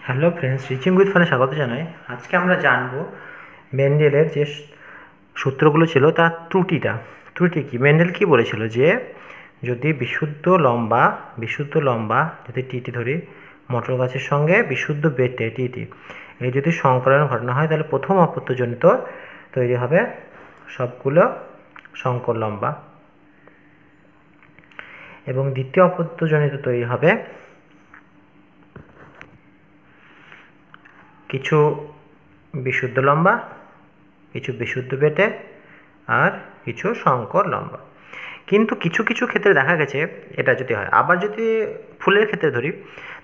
Hello friends, teaching with ফানে স্বাগত জানাই। আজকে আমরা জানব মেন্ডেলের যে সূত্রগুলো ছিল তার ত্রুটি কি। মেন্ডেল কি বলেছিল যে যদি বিশুদ্ধ লম্বা যদি টিটি ধরি মটর গাছের সঙ্গে বিশুদ্ধ বেটে টিটি এই যদি সংকলন ঘটানো হয় তাহলে প্রথম অপত্যজনিত তৈরি হবে সবগুলো সংকর লম্বা এবং দ্বিতীয় অপত্যজনিত তৈরি হবে কিছু বিশুদ্ধ লম্বা, কিছু বিশুদ্ধ বেটে আর কিছু সংকর লম্বা। কিন্তু কিছু কিছু ক্ষেত্রে দেখা গেছে এটা যদি হয়। আবার যদি ফুলের ক্ষেত্রে ধরি,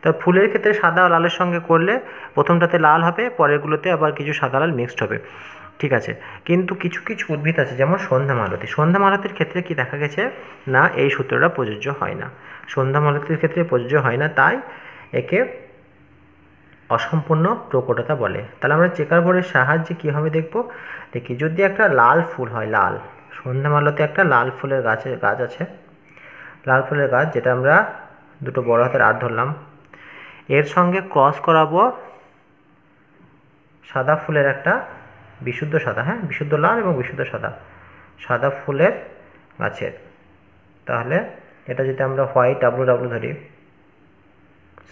তা ফুলের ক্ষেত্রে সাদা ও লালের সঙ্গে করলে প্রথমটাতে লাল হবে, পরেরগুলোতে আবার কিছু সাদা লাল মিক্সড হবে, ঠিক আছে। কিন্তু কিছু কিছু উদ্ভিদ আছে যেমন সন্ধ্যা মালতীর ক্ষেত্রে কি দেখা গেছে না, এই সূত্রটা প্রযোজ্য হয় না। সন্ধ্যা মালতীর ক্ষেত্রে প্রযোজ্য হয় না, তাই একে অসম্পূর্ণ প্রকটতা বলে। তাহলে আমরা চেকার বোর্ডের সাহায্যে কীভাবে দেখি যদি একটা লাল ফুল হয়, লাল সন্ধ্যামালতে একটা লাল ফুলের গাছ আছে, লাল ফুলের গাছ, যেটা আমরা দুটো বড় হাতের আর ধরলাম, এর সঙ্গে ক্রস করাবো সাদা ফুলের একটা বিশুদ্ধ সাদা, বিশুদ্ধ লাল এবং বিশুদ্ধ সাদা ফুলের গাছের। তাহলে এটা যদি আমরা হোয়াইট ডাব্লু ধরি,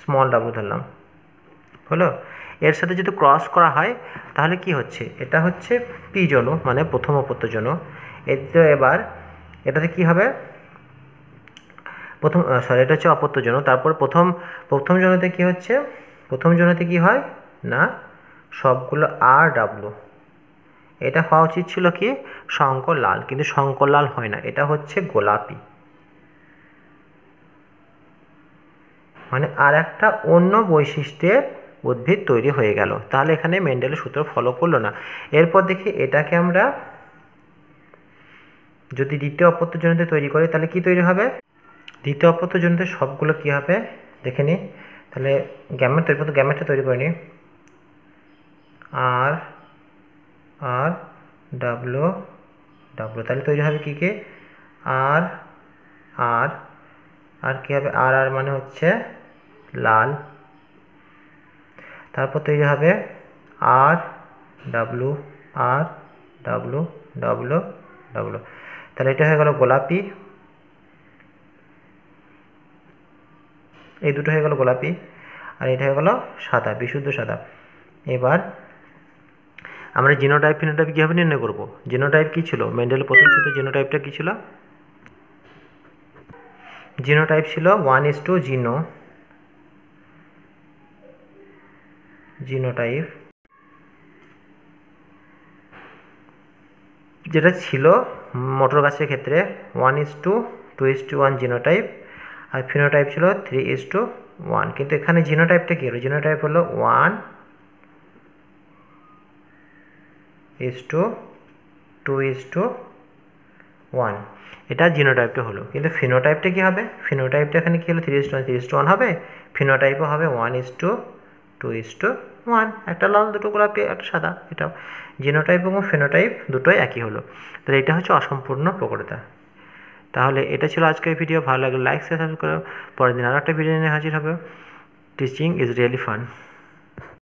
স্মল ডাব্লু ধরলাম, হলো। এর সাথে যদি ক্রস করা হয় তাহলে কি হচ্ছে, এটা হচ্ছে পি জনু, মানে প্রথম অপত্য জনু। এবার এটাতে কি হবে, এটা হচ্ছে অপত্য জনু। তারপর প্রথম জনুতে কি হচ্ছে, প্রথম জনুতে কি হয় না, সবগুলো আর ডাব্লু। এটা হওয়া উচিত ছিল কি শঙ্কর লাল, কিন্তু শঙ্কর লাল হয় না, এটা হচ্ছে গোলাপি, মানে আর একটা অন্য বৈশিষ্ট্যের উদ্ভিদ তৈরি হয়ে গেল। তাহলে এখানে মেন্ডেলের সূত্র ফলো করলো না। এরপর দেখি এটাকে আমরা যদি দ্বিতীয় অপত্যজনিত তৈরি করি তাহলে কি তৈরি হবে, দ্বিতীয় অপত্যজনিত সবগুলো কি হবে দেখে নিই। তাহলে গ্যামেটটা তৈরি করে নিই, আর আর ডাব্লু ডাব্লু, তাহলে তৈরি হবে কি কি, আর আর আর কি হবে, আর আর মানে হচ্ছে লাল। তারপর তৈরি হবে আর ডাব্লু আর ডাব্লু ডাব্লু ডাব্লু, তাহলে এটা হয়ে গেল গোলাপি, এই দুটো হয়ে গেল গোলাপি, আর এটা হয়ে গেল সাদা, বিশুদ্ধ সাদা। এবার আমরা জিনোটাইপ ফিনোটাইপ কীভাবে নির্ণয় করব। জিনোটাইপ কী ছিল, মেন্ডেলের প্রথম সূত্রে জিনোটাইপটা কী ছিল, জিনোটাইপ ছিল 1:, জিনোটাইপ যেটা ছিল মটর গাছের ক্ষেত্রে 1:2:1 জিনোটাইপ, আর ফিনোটাইপ ছিল 3:1। কিন্তু এখানে জিনোটাইপটা কী হলো, জিনোটাইপ হলো 1:2:1, এটা জিনোটাইপটা হলো। কিন্তু ফিনোটাইপটা কী হবে, ফিনোটাইপটা এখানে কী হলো 3:1 হবে, ফিনোটাইপও হবে 1:2:1, একটা লাল দুটো গোলাপি একটা সাদা। এটাও জিনোটাইপ এবং ফিনোটাইপ দুটোই একই হলো। তাহলে এটা হচ্ছে অসম্পূর্ণ প্রকটতা। তাহলে এটা ছিল আজকের ভিডিও। ভালো লাগলে লাইক শেয়ার করো। পরের দিন আরও একটা ভিডিও নিয়ে হাজির হবে। Teaching is really fun.